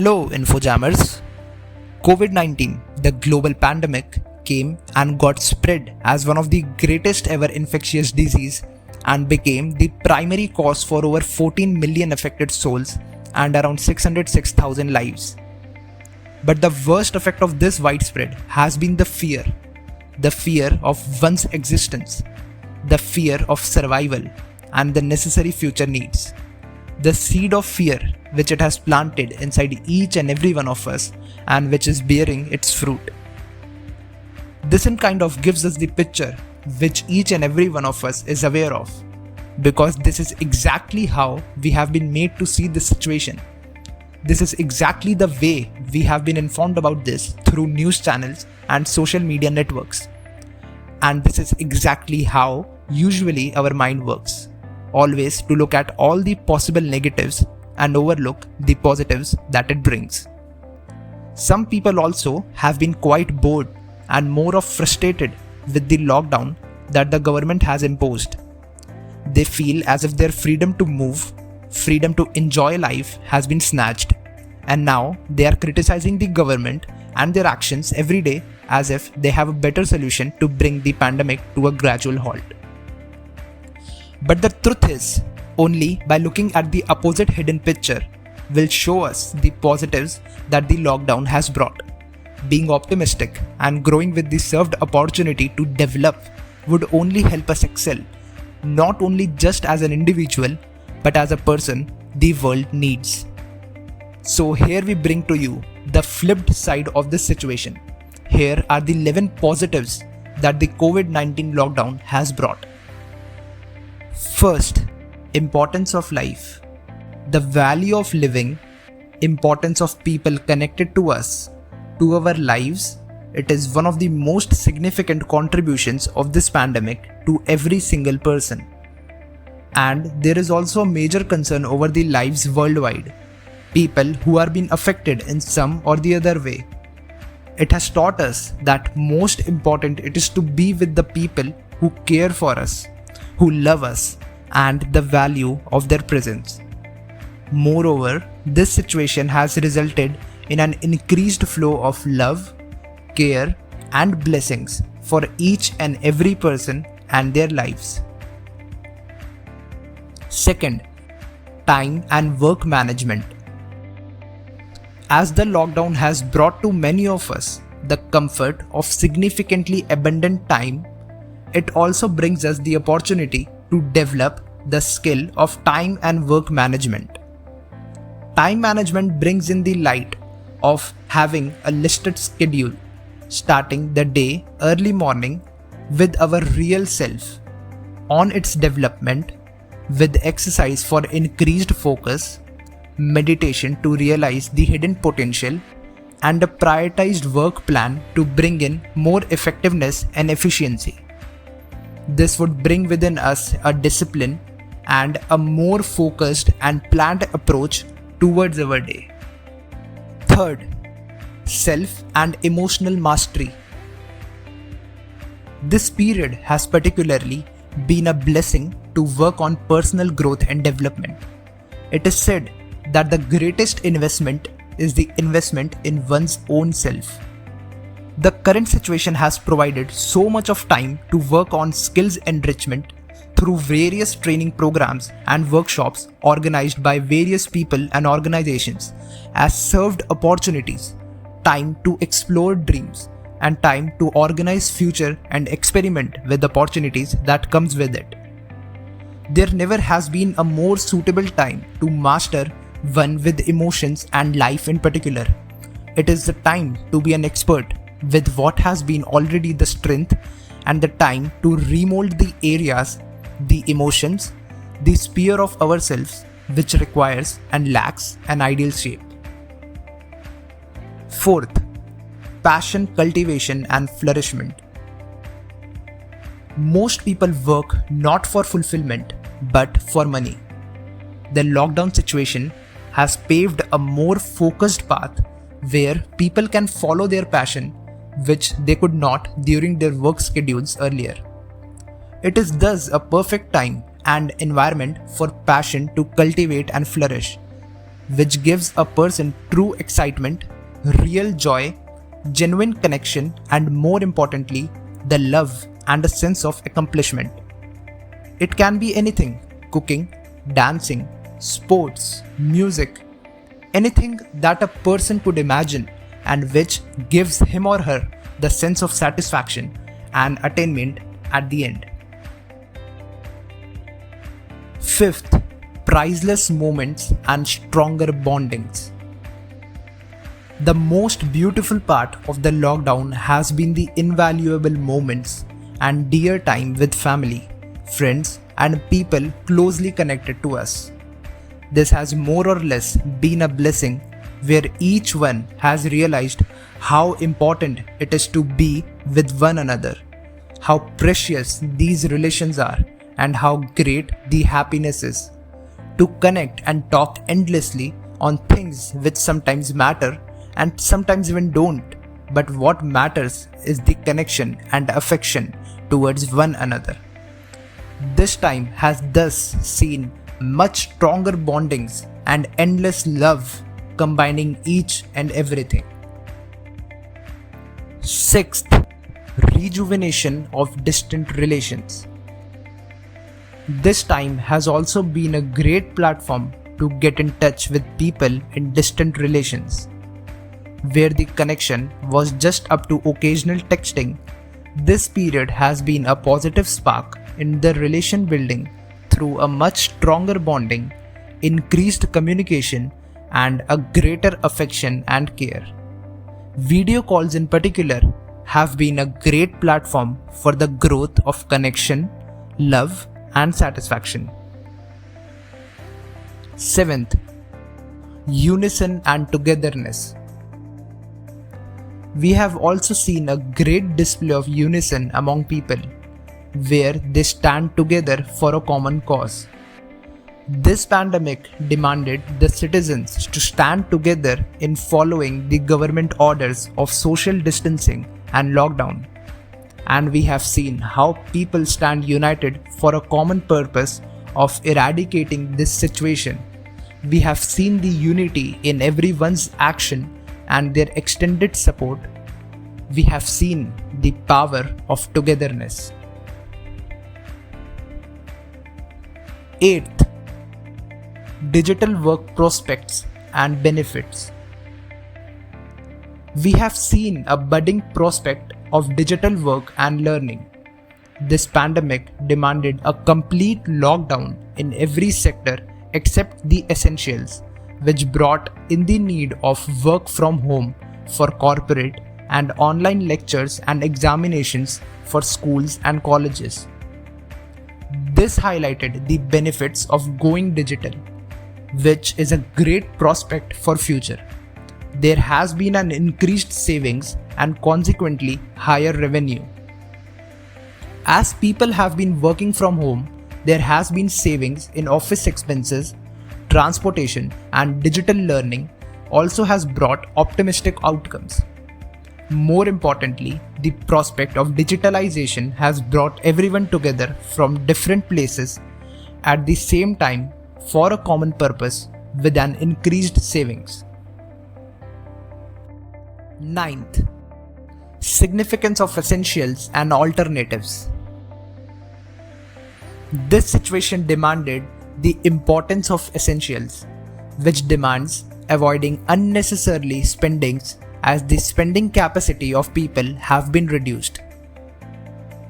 Hello, Infojammers. COVID-19, the global pandemic, came and got spread as one of the greatest ever infectious disease and became the primary cause for over 14 million affected souls and around 606,000 lives. But the worst effect of this widespread has been the fear of one's existence, the fear of survival, and the necessary future needs. The seed of fear which it has planted inside each and every one of us and which is bearing its fruit. This in kind of gives us the picture which each and every one of us is aware of, because this is exactly how we have been made to see this situation. This is exactly the way we have been informed about this through news channels and social media networks. And this is exactly how usually our mind works, always to look at all the possible negatives and overlook the positives that it brings. Some people also have been quite bored and more of frustrated with the lockdown that the government has imposed. They feel as if their freedom to move, freedom to enjoy life has been snatched, and now they are criticizing the government and their actions every day as if they have a better solution to bring the pandemic to a gradual halt. But the truth is, only by looking at the opposite hidden picture will show us the positives that the lockdown has brought. Being optimistic and growing with the served opportunity to develop would only help us excel, not only just as an individual, but as a person the world needs. So here we bring to you the flipped side of this situation. Here are the 11 positives that the COVID-19 lockdown has brought. First, importance of life. The value of living, importance of people connected to us, to our lives. It is one of the most significant contributions of this pandemic to every single person. And there is also a major concern over the lives worldwide. People who are being affected in some or the other way. It has taught us that most important it is to be with the people who care for us, who love us, and the value of their presence. Moreover, this situation has resulted in an increased flow of love, care, and blessings for each and every person and their lives. Second, time and work management. As the lockdown has brought to many of us the comfort of significantly abundant time, it also brings us the opportunity to develop the skill of time and work management. Time management brings in the light of having a listed schedule, starting the day early morning with our real self, on its development, with exercise for increased focus, meditation to realize the hidden potential, and a prioritized work plan to bring in more effectiveness and efficiency. This would bring within us a discipline and a more focused and planned approach towards our day. Third, self and emotional mastery. This period has particularly been a blessing to work on personal growth and development. It is said that the greatest investment is the investment in one's own self. The current situation has provided so much of time to work on skills enrichment through various training programs and workshops organized by various people and organizations as served opportunities, time to explore dreams, and time to organize future and experiment with opportunities that comes with it. There never has been a more suitable time to master one with emotions and life in particular. It is the time to be an expert with what has been already the strength, and the time to remold the areas, the emotions, the sphere of ourselves which requires and lacks an ideal shape. Fourth, passion cultivation and flourishment. Most people work not for fulfillment but for money. The lockdown situation has paved a more focused path where people can follow their passion, which they could not during their work schedules earlier. It is thus a perfect time and environment for passion to cultivate and flourish, which gives a person true excitement, real joy, genuine connection, and more importantly, the love and a sense of accomplishment. It can be anything: cooking, dancing, sports, music, anything that a person could imagine and which gives him or her the sense of satisfaction and attainment at the end. Fifth, priceless moments and stronger bondings. The most beautiful part of the lockdown has been the invaluable moments and dear time with family, friends, and people closely connected to us. This has more or less been a blessing where each one has realized how important it is to be with one another, how precious these relations are, and how great the happiness is. To connect and talk endlessly on things which sometimes matter and sometimes even don't, but what matters is the connection and affection towards one another. This time has thus seen much stronger bondings and endless love combining each and everything. Sixth, rejuvenation of distant relations. This time has also been a great platform to get in touch with people in distant relations. Where the connection was just up to occasional texting, this period has been a positive spark in the relation building through a much stronger bonding, increased communication, and a greater affection and care. Video calls in particular have been a great platform for the growth of connection, love, and satisfaction. Seventh, unison and togetherness. We have also seen a great display of unison among people, where they stand together for a common cause. This pandemic demanded the citizens to stand together in following the government orders of social distancing and lockdown. And we have seen how people stand united for a common purpose of eradicating this situation. We have seen the unity in everyone's action and their extended support. We have seen the power of togetherness. Eighth, digital work prospects and benefits. We have seen a budding prospect of digital work and learning. This pandemic demanded a complete lockdown in every sector except the essentials, which brought in the need of work from home for corporate and online lectures and examinations for schools and colleges. This highlighted the benefits of going digital, which is a great prospect for future. There has been an increased savings and consequently higher revenue. As people have been working from home, there has been savings in office expenses, transportation, and digital learning also has brought optimistic outcomes. More importantly, the prospect of digitalization has brought everyone together from different places at the same time for a common purpose with an increased savings. Ninth, significance of essentials and alternatives. This situation demanded the importance of essentials, which demands avoiding unnecessarily spendings as the spending capacity of people have been reduced.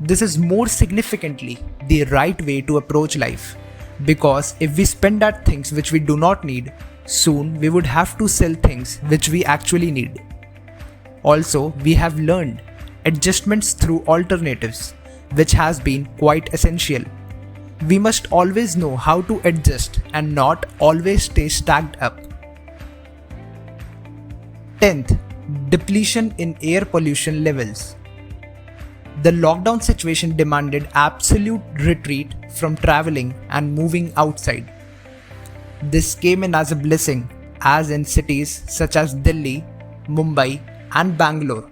This is more significantly the right way to approach life, because if we spend at things which we do not need, soon we would have to sell things which we actually need. Also, we have learned adjustments through alternatives, which has been quite essential. We must always know how to adjust and not always stay stacked up. 10th, depletion in air pollution levels. The lockdown situation demanded absolute retreat from traveling and moving outside. This came in as a blessing, as in cities such as Delhi, Mumbai, and Bangalore,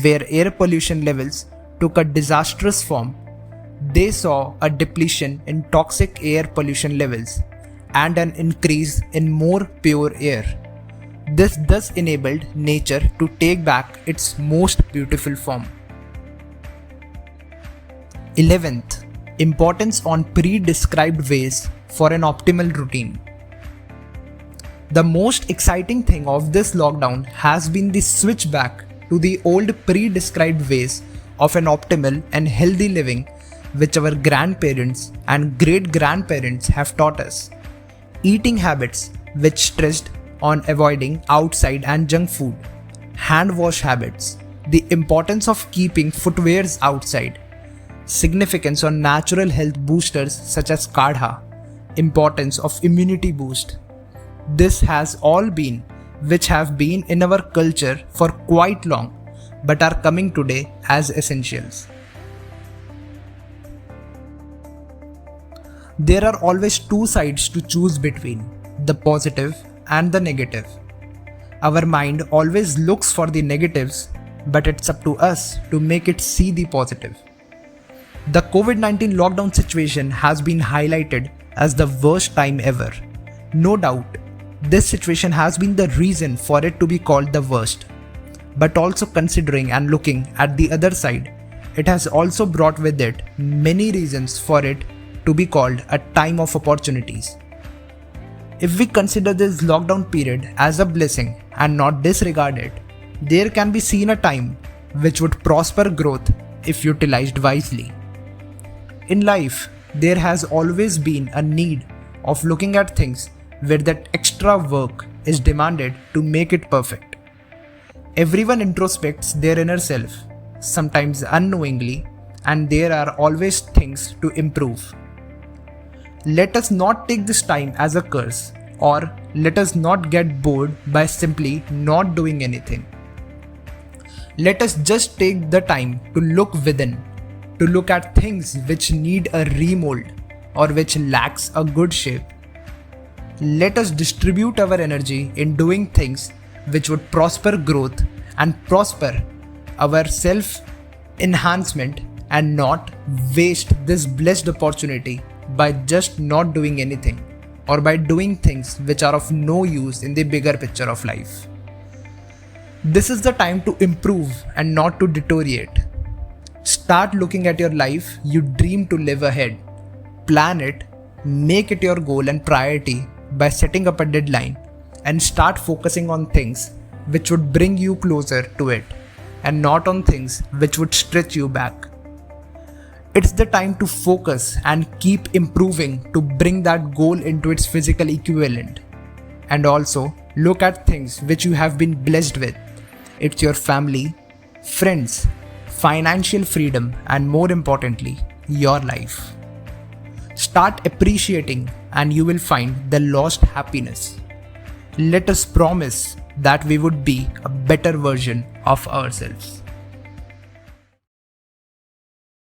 where air pollution levels took a disastrous form. They saw a depletion in toxic air pollution levels, and an increase in more pure air. This thus enabled nature to take back its most beautiful form. 11th, importance on pre-described ways for an optimal routine. The most exciting thing of this lockdown has been the switch back to the old pre-described ways of an optimal and healthy living which our grandparents and great-grandparents have taught us. Eating habits which stressed on avoiding outside and junk food, hand wash habits, the importance of keeping footwears outside, significance on natural health boosters such as kadha, importance of immunity boost. This has all been which have been in our culture for quite long but are coming today as essentials. There are always two sides to choose between, the positive and the negative. Our mind always looks for the negatives, but it's up to us to make it see the positive. The COVID-19 lockdown situation has been highlighted as the worst time ever. No doubt, this situation has been the reason for it to be called the worst. But also considering and looking at the other side, it has also brought with it many reasons for it to be called a time of opportunities. If we consider this lockdown period as a blessing and not disregard it, there can be seen a time which would prosper growth if utilized wisely. In life, there has always been a need of looking at things where that extra work is demanded to make it perfect. Everyone introspects their inner self, sometimes unknowingly, and there are always things to improve. Let us not take this time as a curse, or let us not get bored by simply not doing anything. Let us just take the time to look within, to look at things which need a remold or which lacks a good shape. Let us distribute our energy in doing things which would prosper growth and prosper our self-enhancement and not waste this blessed opportunity by just not doing anything or by doing things which are of no use in the bigger picture of life. This is the time to improve and not to deteriorate. Start looking at your life you dream to live ahead. Plan it, make it your goal and priority by setting up a deadline, and start focusing on things which would bring you closer to it and not on things which would stretch you back. It's the time to focus and keep improving to bring that goal into its physical equivalent. And also look at things which you have been blessed with. It's your family, friends, financial freedom, and more importantly, your life. Start appreciating and you will find the lost happiness. Let us promise that we would be a better version of ourselves.